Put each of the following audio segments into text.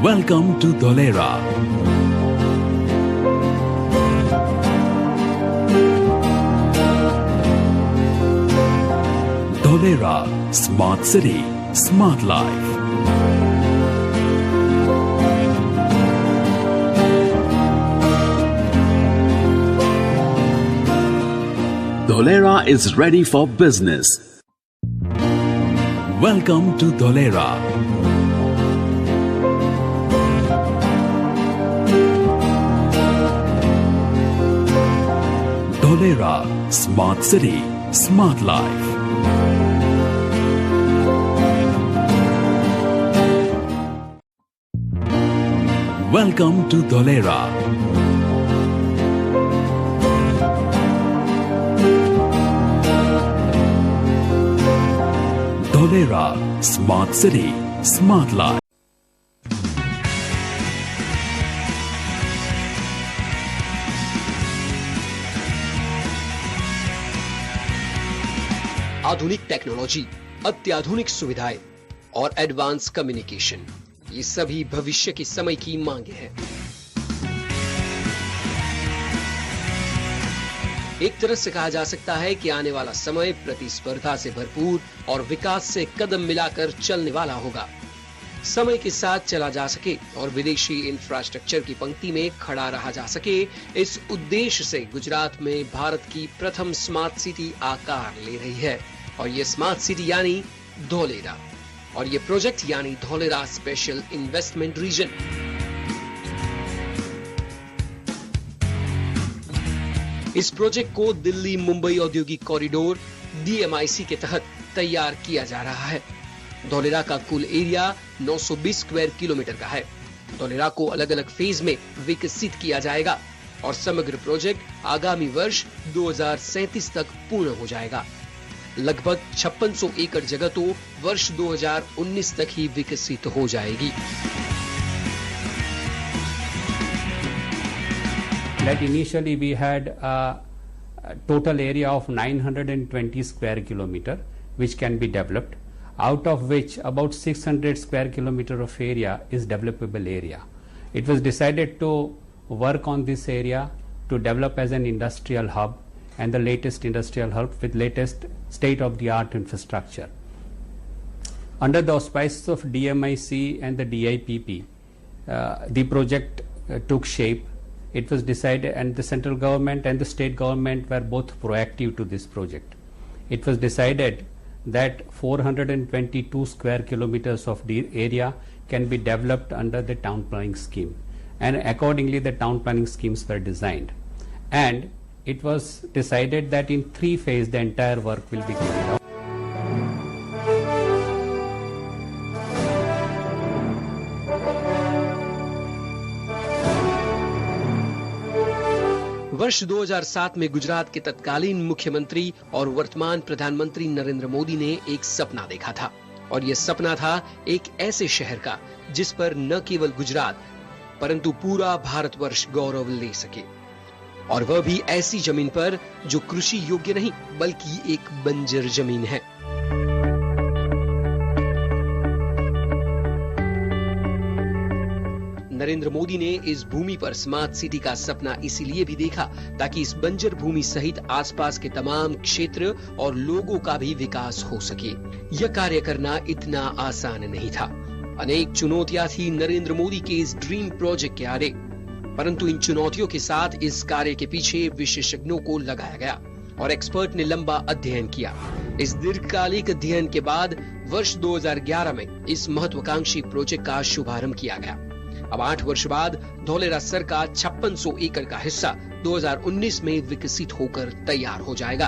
Welcome to Dholera. Dholera, Smart City, Smart Life. Dholera is ready for business. Welcome to Dholera. Dholera, Smart City, Smart Life. Welcome to Dholera. Dholera, Smart City, Smart Life. आधुनिक technology, अत्याधुनिक सुविधाएं और advance communication, ये सभी भविष्य के समय की मांगे हैं। एक तरह से कहा जा सकता है कि आने वाला समय प्रतिस्पर्धा से भरपूर और विकास से कदम मिलाकर चलने वाला होगा। समय के साथ चला जा सके और विदेशी इंफ्रास्ट्रक्चर की पंक्ति में खड़ा रहा जा सके, इस उद्देश्य से गुजरात में भारत की प्रथम स्मार्ट सिटी आकार ले रही है। और ये स्मार्ट सिटी यानी धोलेरा, और ये प्रोजेक्ट यानी धोलेरा स्पेशल इन्वेस्टमेंट रीजन। इस प्रोजेक्ट को दिल्ली मुंबई औद्योगिक कॉरिडोर DMIC के तहत तैयार किया जा रहा है। धोलेरा का कुल एरिया 920 स्क्वायर किलोमीटर का है। धोलेरा को अलग अलग फेज में विकसित किया जाएगा और समग्र प्रोजेक्ट आगामी वर्ष 2037 तक पूर्ण हो जाएगा। लगभग 5600 एकड़ जगह तो वर्ष 2019 तक ही विकसित हो जाएगी। That initially we had a total area of 920 square kilometer which can be developed, out of which about 600 square kilometer of area is developable area. It was decided to work on this area to develop as an industrial hub and the latest industrial hub with latest state-of-the-art infrastructure. Under the auspices of DMIC and the DIPP, the project took shape. It was decided, and the central government and the state government were both proactive to this project. It was decided that 422 square kilometers of the area can be developed under the town planning scheme, and accordingly the town planning schemes were designed, and it was decided that in 3 phases the entire work will be carried out. वर्ष 2007 में गुजरात के तत्कालीन मुख्यमंत्री और वर्तमान प्रधानमंत्री नरेंद्र मोदी ने एक सपना देखा था, और यह सपना था एक ऐसे शहर का जिस पर न केवल गुजरात परंतु पूरा भारतवर्ष गौरव ले सके, और वह भी ऐसी जमीन पर जो कृषि योग्य नहीं बल्कि एक बंजर जमीन है। नरेंद्र मोदी ने इस भूमि पर स्मार्ट सिटी का सपना इसीलिए भी देखा ताकि इस बंजर भूमि सहित आसपास के तमाम क्षेत्र और लोगों का भी विकास हो सके। यह कार्य करना इतना आसान नहीं था। अनेक चुनौतियां थी नरेंद्र मोदी के इस ड्रीम प्रोजेक्ट के आगे, परंतु इन चुनौतियों के साथ इस कार्य के पीछे विशेषज्ञों को लगाया गया और एक्सपर्ट ने लंबा अध्ययन किया। इस दीर्घकालिक अध्ययन के बाद वर्ष 2011 में इस महत्वाकांक्षी प्रोजेक्ट का शुभारंभ किया गया। अब 8 वर्ष बाद धोलेरा सर का 5600 एकड़ का हिस्सा 2019 में विकसित होकर तैयार हो जाएगा।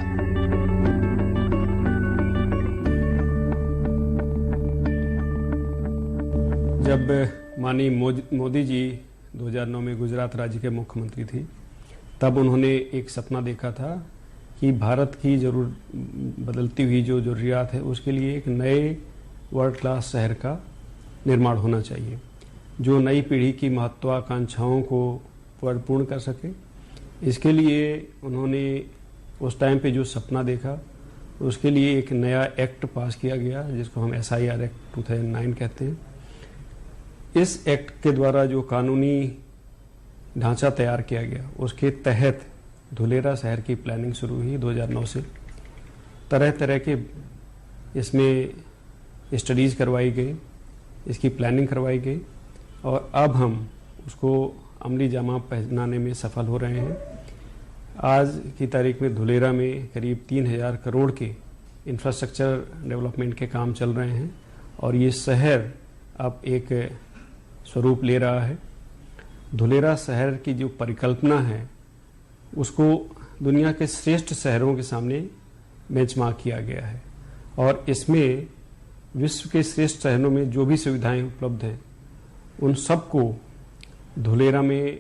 जब माननीय मोदी जी 2009 में गुजरात राज्य के मुख्यमंत्री थे, तब उन्होंने एक सपना देखा था कि भारत की बदलती हुई जो जरूरियात है उसके लिए एक नए वर्ल्ड क्लास शहर का निर्माण होना चाहिए, जो नई पीढ़ी की महत्वाकांक्षाओं को पूर्ण कर सके। इसके लिए उन्होंने उस टाइम पे जो सपना देखा उसके लिए एक नया एक्ट पास किया गया जिसको हम SIR एक्ट 2009 कहते हैं। इस एक्ट के द्वारा जो कानूनी ढांचा तैयार किया गया उसके तहत धुलेरा शहर की प्लानिंग शुरू हुई 2009 से। तरह तरह के इसमें स्टडीज़ करवाई गई, इसकी प्लानिंग करवाई गई और अब हम उसको अमली जामा पहनाने में सफल हो रहे हैं। आज की तारीख में धुलेरा में करीब 3000 करोड़ के इंफ्रास्ट्रक्चर डेवलपमेंट के काम चल रहे हैं और ये शहर अब एक स्वरूप ले रहा है। धुलेरा शहर की जो परिकल्पना है उसको दुनिया के श्रेष्ठ शहरों के सामने बेंचमार्क किया गया है और इसमें विश्व के श्रेष्ठ शहरों में जो भी सुविधाएं उपलब्ध हैं उन सबको धुलेरा में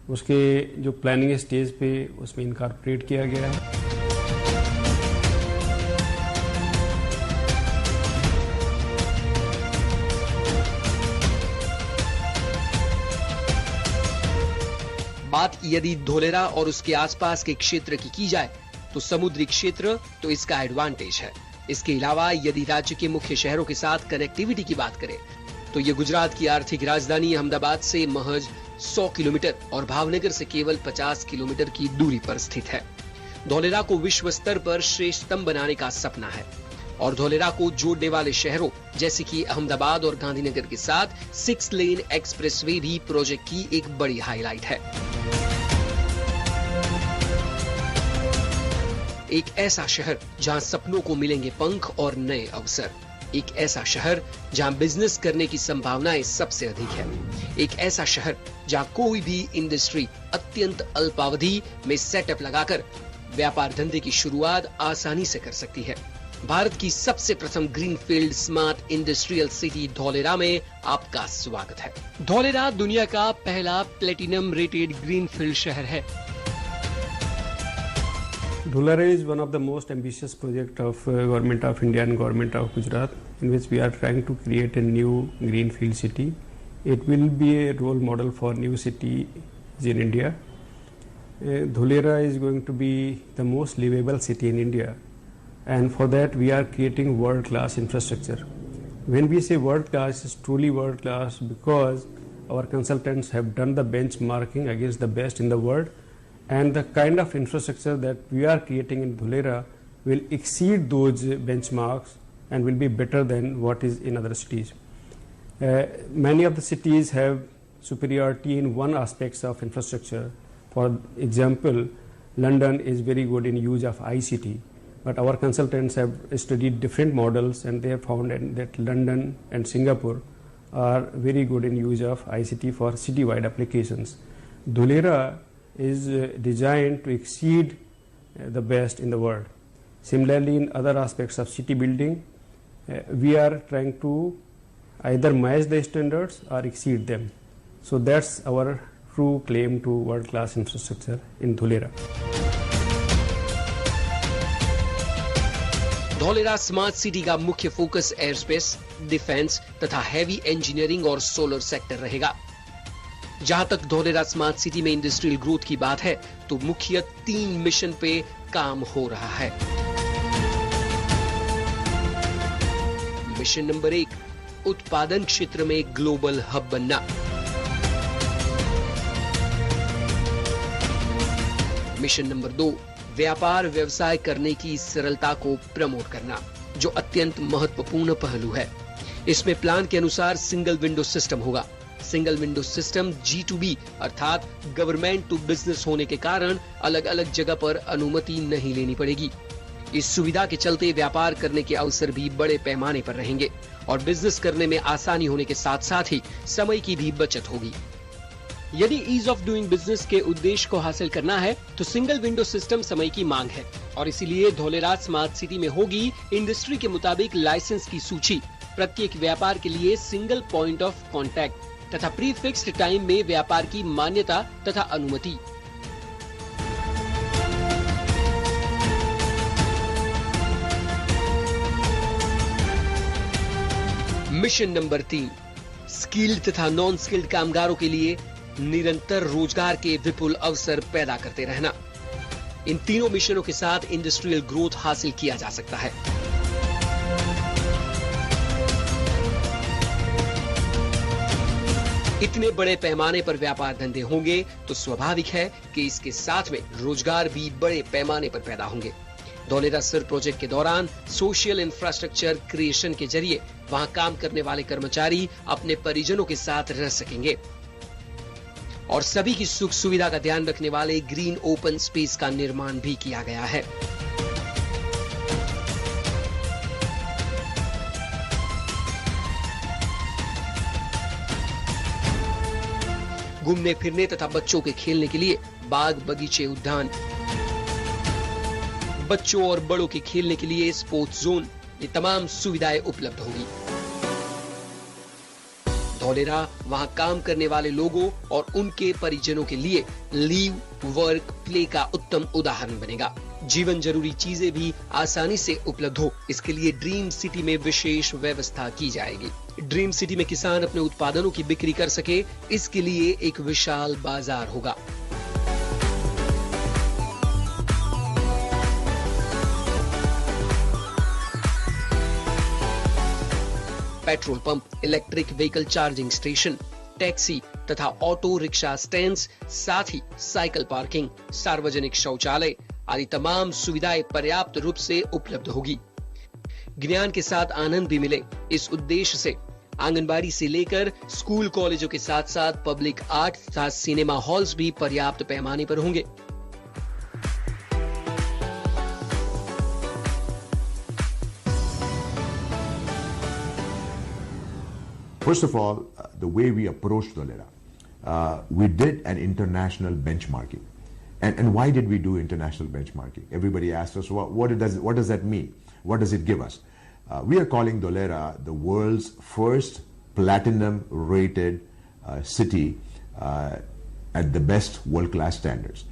उसके जो प्लानिंग स्टेज पे उसमें इनकॉर्पोरेट किया गया है। बात यदि धोलेरा और उसके आसपास के क्षेत्र की जाए तो समुद्री क्षेत्र तो इसका एडवांटेज है। इसके अलावा यदि राज्य के मुख्य शहरों के साथ कनेक्टिविटी की बात करें तो ये गुजरात की आर्थिक राजधानी अहमदाबाद से महज 100 किलोमीटर और भावनगर से केवल 50 किलोमीटर की दूरी पर स्थित है। धोलेरा को विश्व स्तर पर श्रेष्ठतम बनाने का सपना है और धोलेरा को जोड़ने वाले शहरों जैसे कि अहमदाबाद और गांधीनगर के साथ 6 लेन एक्सप्रेसवे भी प्रोजेक्ट की एक बड़ी हाईलाइट है। एक ऐसा शहर जहां सपनों को मिलेंगे पंख और नए अवसर, एक ऐसा शहर जहां बिजनेस करने की संभावनाएं सबसे अधिक है, एक ऐसा शहर जहां कोई भी इंडस्ट्री अत्यंत अल्पावधि में सेटअप लगाकर व्यापार धंधे की शुरुआत आसानी से कर सकती है। भारत की सबसे प्रथम greenfield smart industrial city Dholera में आपका स्वागत है। धोलेरा दुनिया का पहला प्लेटिनम रेटेड ग्रीनफील्ड शहर है। Dholera is one of the most ambitious project of Government of India and Government of Gujarat, in which we are trying to create a new greenfield city. It will be a role model for new cities in India. Dholera is going to be the most livable city in India, and for that we are creating world-class infrastructure. When we say world-class, it's truly world-class because our consultants have done the benchmarking against the best in the world. And the kind of infrastructure that we are creating in Dholera will exceed those benchmarks and will be better than what is in other cities. Many of the cities have superiority in one aspect of infrastructure. For example, London is very good in use of ICT, but our consultants have studied different models and they have found that London and Singapore are very good in use of ICT for citywide applications. Dholera is designed to exceed the best in the world. Similarly, in other aspects of city building, we are trying to either match the standards or exceed them. So that's our true claim to world-class infrastructure in Dholera. Dholera smart city का मुख्य focus aerospace, defence तथा heavy engineering और solar sector रहेगा। जहां तक Dholera smart city में industrial growth की बात है तो मुख्य 3 मिशन पे काम हो रहा है। मिशन नंबर 1, उत्पादन क्षेत्र में ग्लोबल हब बनना। मिशन नंबर 2, व्यापार व्यवसाय करने की सरलता को प्रमोट करना, जो अत्यंत महत्वपूर्ण पहलू है। इसमें प्लान के अनुसार सिंगल विंडो सिस्टम होगा। सिंगल विंडो सिस्टम G2B अर्थात गवर्नमेंट टू बिजनेस होने के कारण अलग अलग जगह पर अनुमति नहीं लेनी पड़ेगी। इस सुविधा के चलते व्यापार करने के अवसर भी बड़े पैमाने पर रहेंगे और बिजनेस करने में आसानी होने के साथ साथ ही समय की भी बचत होगी। यदि ईज ऑफ डूइंग बिजनेस के उद्देश्य को हासिल करना है तो सिंगल विंडो सिस्टम समय की मांग है और इसीलिए धोलेरा स्मार्ट सिटी में होगी इंडस्ट्री के मुताबिक लाइसेंस की सूची, प्रत्येक व्यापार के लिए सिंगल पॉइंट ऑफ कॉन्टैक्ट तथा प्री फिक्स्ड टाइम में व्यापार की मान्यता तथा अनुमति। मिशन नंबर 3, स्किल्ड तथा नॉन स्किल्ड कामगारों के लिए निरंतर रोजगार के विपुल अवसर पैदा करते रहना। इन तीनों मिशनों के साथ इंडस्ट्रियल ग्रोथ हासिल किया जा सकता है। इतने बड़े पैमाने पर व्यापार धंधे होंगे तो स्वाभाविक है कि इसके साथ में रोजगार भी बड़े पैमाने पर पैदा होंगे। धौलेरा सर प्रोजेक्ट के दौरान सोशल इंफ्रास्ट्रक्चर क्रिएशन के जरिए वहां काम करने वाले कर्मचारी अपने परिजनों के साथ रह सकेंगे और सभी की सुख सुविधा का ध्यान रखने वाले ग्रीन ओपन स्पेस का निर्माण भी किया गया है। घूमने फिरने तथा बच्चों के खेलने के लिए बाग बगीचे उद्यान, बच्चों और बड़ों के खेलने के लिए स्पोर्ट्स जोन, ये तमाम सुविधाएं उपलब्ध होगी। धौलेरा वहां काम करने वाले लोगों और उनके परिजनों के लिए लीव, वर्क, प्ले का उत्तम उदाहरण बनेगा। जीवन जरूरी चीजें भी आसानी से उपलब्ध हो, इसके लिए ड्रीम सिटी में विशेष व्यवस्था की जाएगी। ड्रीम सिटी में किसान अपने उत्पादनों की बिक्री कर सके, इसके लिए एक विशाल बाजार होगा। Petrol pump, electric vehicle charging station, taxi तथा ऑटो रिक्शा स्टैंड्स, साथ ही साइकिल पार्किंग, सार्वजनिक शौचालय आदि तमाम सुविधाएं पर्याप्त रूप से उपलब्ध होगी। ज्ञान के साथ आनंद भी मिले, इस उद्देश्य से आंगनबाड़ी से लेकर स्कूल कॉलेजों के साथ साथ पब्लिक आर्ट तथा सिनेमा हॉल्स भी पर्याप्त पैमाने पर होंगे। First of all, the way we approached Dholera, we did an international benchmarking. And why did we do international benchmarking? Everybody asked us, what does that mean? What does it give us? We are calling Dholera the world's first platinum-rated city at the best world-class standards.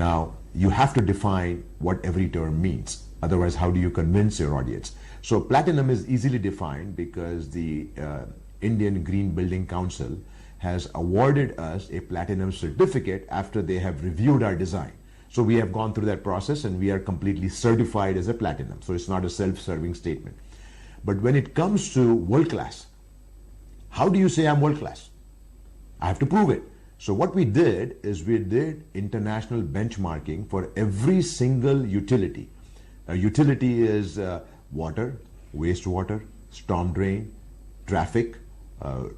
Now, you have to define what every term means. Otherwise, how do you convince your audience? So, platinum is easily defined because the Indian Green Building Council has awarded us a platinum certificate after they have reviewed our design. So we have gone through that process and we are completely certified as a platinum. So it's not a self-serving statement. But when it comes to world class, how do you say I'm world class? I have to prove it. So what we did is we did international benchmarking for every single utility. A utility is water, wastewater, storm drain, traffic,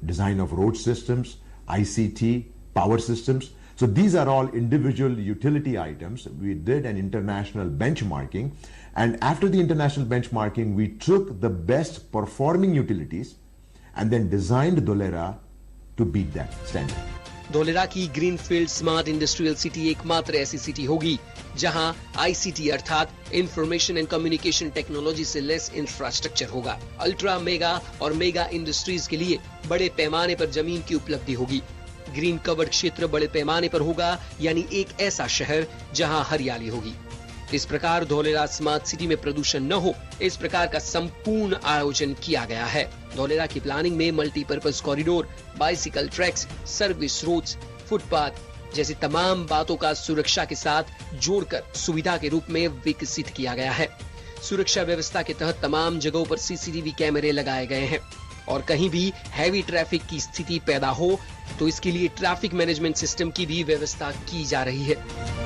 design of road systems, ICT, power systems. So these are all individual utility items. We did an international benchmarking, and after the international benchmarking, we took the best performing utilities and then designed Dholera to beat that standard. Dholera की greenfield smart industrial city एकमात्र ऐसी city होगी जहां ICT अर्थात information and communication technology से less infrastructure होगा। Ultra mega और mega industries के लिए बड़े पैमाने पर जमीन की उपलब्धि होगी। ग्रीन कवर्ड क्षेत्र बड़े पैमाने पर होगा, यानी एक ऐसा शहर जहां हरियाली होगी। इस प्रकार धौलेरा स्मार्ट सिटी में प्रदूषण न हो, इस प्रकार का संपूर्ण आयोजन किया गया है। धौलेरा की प्लानिंग में multipurpose corridor, bicycle tracks, service roads, footpath जैसी तमाम बातों का सुरक्षा के साथ जोड़कर सुविधा के रूप में विकसित किया गया है। सुरक्षा व्यवस्था के तहत तमाम जगहों पर सीसीटीवी कैमरे लगाए गए हैं और कहीं भी हैवी ट्रैफिक की स्थिति पैदा हो तो इसके लिए ट्रैफिक मैनेजमेंट सिस्टम की भी व्यवस्था की जा रही है।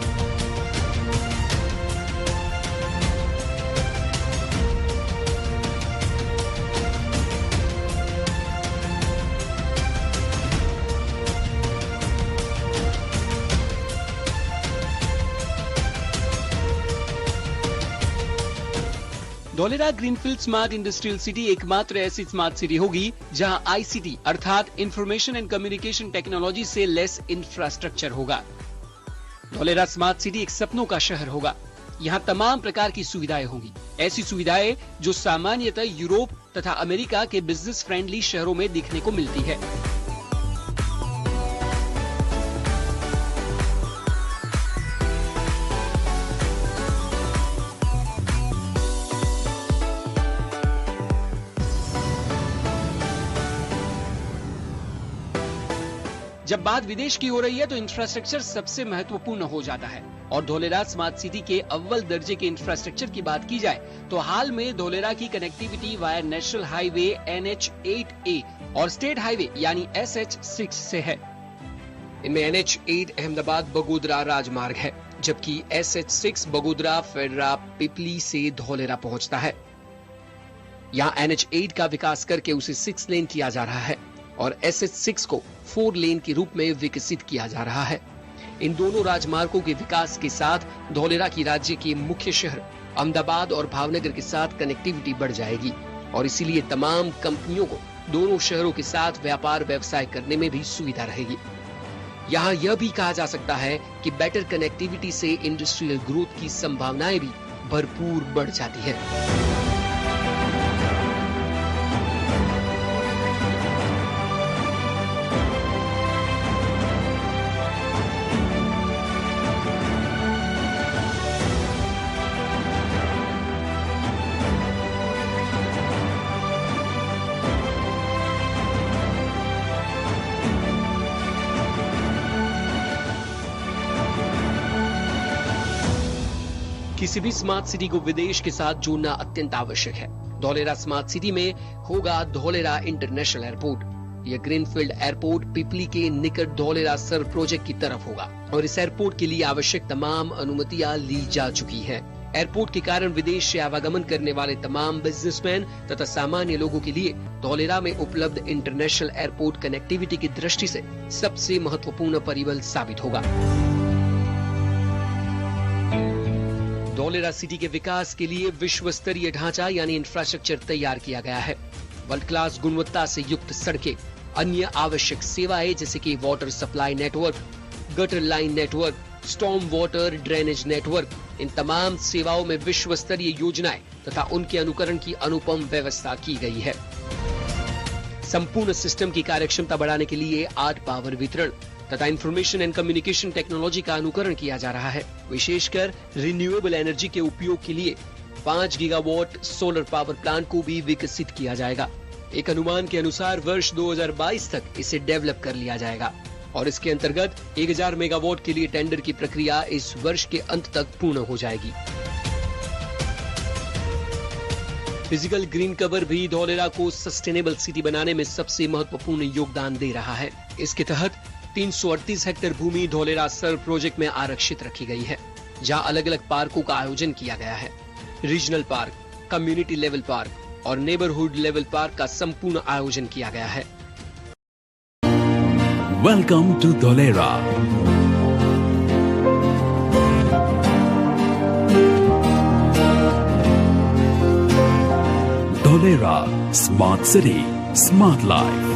Dholera greenfield smart industrial city एकमात्र ऐसी स्मार्ट सिटी होगी जहां आईसीटी अर्थात इंफॉर्मेशन एंड कम्युनिकेशन टेक्नोलॉजी से लेस इंफ्रास्ट्रक्चर होगा। धौलेरा स्मार्ट सिटी एक सपनों का शहर होगा। यहां तमाम प्रकार की सुविधाएं होंगी, ऐसी सुविधाएं जो सामान्यतः यूरोप तथा अमेरिका के बिजनेस फ्रेंडली शहरों में देखने को मिलती है। जब बात विदेश की हो रही है तो इंफ्रास्ट्रक्चर सबसे महत्वपूर्ण हो जाता है और धोलेरा स्मार्ट सिटी के अव्वल दर्जे के इंफ्रास्ट्रक्चर की बात की जाए तो हाल में धोलेरा की connectivity via national highway NH8A और स्टेट हाईवे यानी SH6 से है। इनमें NH8 अहमदाबाद बगोदरा राजमार्ग है, जबकि SH6 बगोदरा फेडरा पिपली से धोलेरा पहुंचता है। यहाँ NH8 का विकास करके उसे 6 लेन किया जा रहा है और SH6 को 4 लेन के रूप में विकसित किया जा रहा है। इन दोनों राजमार्गों के विकास के साथ धोलेरा की राज्य के मुख्य शहर अहमदाबाद और भावनगर के साथ कनेक्टिविटी बढ़ जाएगी और इसीलिए तमाम कंपनियों को दोनों शहरों के साथ व्यापार व्यवसाय करने में भी सुविधा रहेगी। यहाँ यह भी कहा जा सकता है कि बेटर कनेक्टिविटी से इंडस्ट्रियल ग्रोथ की संभावनाएं भी भरपूर बढ़ जाती है। किसी भी स्मार्ट सिटी को विदेश के साथ जोड़ना अत्यंत आवश्यक है। धोलेरा स्मार्ट सिटी में होगा धोलेरा इंटरनेशनल एयरपोर्ट। यह ग्रीनफील्ड एयरपोर्ट पिपली के निकट धोलेरा सर प्रोजेक्ट की तरफ होगा और इस एयरपोर्ट के लिए आवश्यक तमाम अनुमतियां ली जा चुकी हैं। एयरपोर्ट के कारण विदेश से आवागमन करने वाले तमाम बिजनेसमैन तथा सामान्य लोगों के लिए धोलेरा में उपलब्ध इंटरनेशनल एयरपोर्ट कनेक्टिविटी की दृष्टि से सबसे महत्वपूर्ण परिबल साबित होगा। धोलेरा सिटी के विकास के लिए विश्व स्तरीय ढांचा यानी इंफ्रास्ट्रक्चर तैयार किया गया है। वर्ल्ड क्लास गुणवत्ता से युक्त सड़कें, अन्य आवश्यक सेवाएं जैसे कि water supply network, gutter line network, storm water drainage network, इन तमाम सेवाओं में विश्व स्तरीय योजनाएं तथा उनके अनुकरण की अनुपम व्यवस्था की गई है। संपूर्ण सिस्टम की कार्यक्षमता बढ़ाने के लिए 8 पावर वितरण तथा इंफॉर्मेशन एंड कम्युनिकेशन टेक्नोलॉजी का अनुकरण किया जा रहा है। विशेषकर रिन्यूएबल एनर्जी के उपयोग के लिए 5 गीगावाट सोलर पावर प्लांट को भी विकसित किया जाएगा। एक अनुमान के अनुसार वर्ष 2022 तक इसे डेवलप कर लिया जाएगा और इसके अंतर्गत 1000 मेगावाट के लिए टेंडर की प्रक्रिया इस वर्ष के अंत तक पूर्ण हो जाएगी। फिजिकल ग्रीन कवर भी धोलेरा को सस्टेनेबल सिटी बनाने में सबसे महत्वपूर्ण योगदान दे रहा है। इसके तहत 338 हेक्टेयर भूमि धोलेरा सर प्रोजेक्ट में आरक्षित रखी गई है, जहां अलग अलग पार्कों का आयोजन किया गया है। Regional park, community level park और नेबरहुड लेवल पार्क का संपूर्ण आयोजन किया गया है। Welcome to Dholera. Dholera smart city, smart life.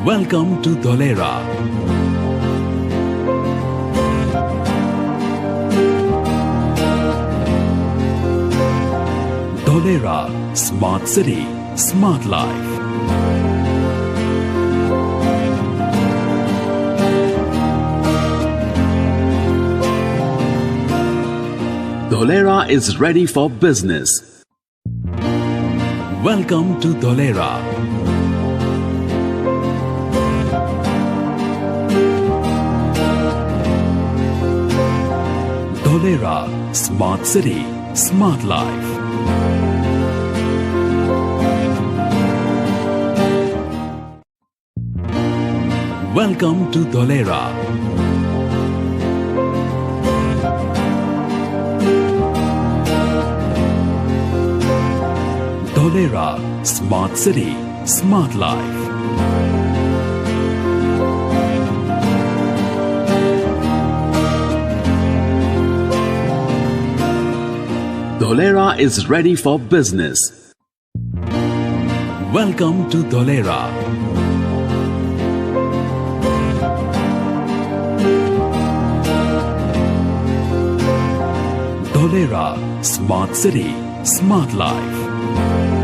Welcome to Dholera. Dholera Smart City, Smart Life. Dholera is ready for business. Welcome to Dholera. Dholera Smart City, Smart Life. Welcome to Dholera. Dholera Smart City, Smart Life. Dholera is ready for business. Welcome to Dholera. Dholera Smart City, Smart Life.